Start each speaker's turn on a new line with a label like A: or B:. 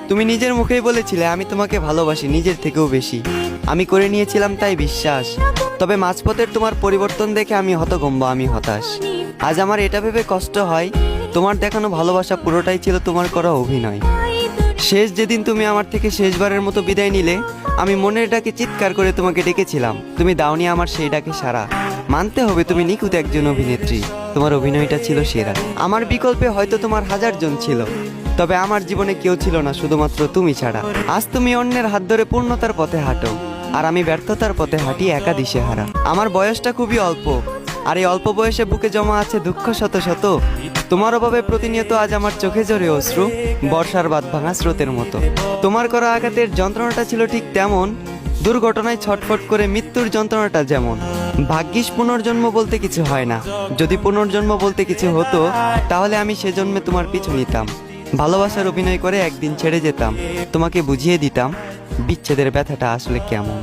A: তুমি নিজের মুখেই বলেছিলে আমি তোমাকে ভালোবাসি নিজের থেকেও বেশি। আমি করে নিয়েছিলাম তাই বিশ্বাস। তবে মাঝপথের তোমার পরিবর্তন দেখে আমি হতভম্ব, আমি হতাশ। আজ আমার এটা ভেবে কষ্ট হয়, তোমার দেখানো ভালোবাসা পুরোটাই ছিল তোমার করা অভিনয়। শেষ যেদিন তুমি আমার থেকে শেষবারের মতো বিদায় নিলে, আমি মনের ডাকে চিৎকার করে তোমাকে ডেকেছিলাম, তুমি দাওনি আমার সেই ডাকে সাড়া। মানতে হবে তুমি নিখুঁত একজন অভিনেত্রী, তোমার অভিনয়টা ছিল সেরা। আমার বিকল্পে হয়তো তোমার হাজার জন ছিল, তবে আমার জীবনে কেউ ছিল না শুধুমাত্র তুমি ছাড়া। আজ তুমি অন্যের হাত ধরে পূর্ণতার পথে হাঁটো, আর আমি ব্যর্থতার পথে হাঁটি একা দিশেহারা। আমার বয়সটা খুবই অল্প, আর এই অল্প বয়সে বুকে জমা আছে দুঃখ শত শত। তোমার অভাবে প্রতিনিয়ত আজ আমার চোখে ঝরে অশ্রু, বর্ষার বাঁধ ভাঙা স্রোতের মতো। তোমার করা আঘাতের যন্ত্রণাটা ছিল ঠিক তেমন, দুর্ঘটনায় ছটফট করে মৃত্যুর যন্ত্রণাটা যেমন। ভাগ্যিস পুনর্জন্ম বলতে কিছু হয় না, যদি পুনর্জন্ম বলতে কিছু হতো তাহলে আমি সেজন্মে তোমার পিছু নিতাম। ভালোবাসার অভিনয় করে একদিন ছেড়ে যেতাম, তোমাকে বুঝিয়ে দিতাম বিচ্ছেদের ব্যথাটা আসলে কেমন।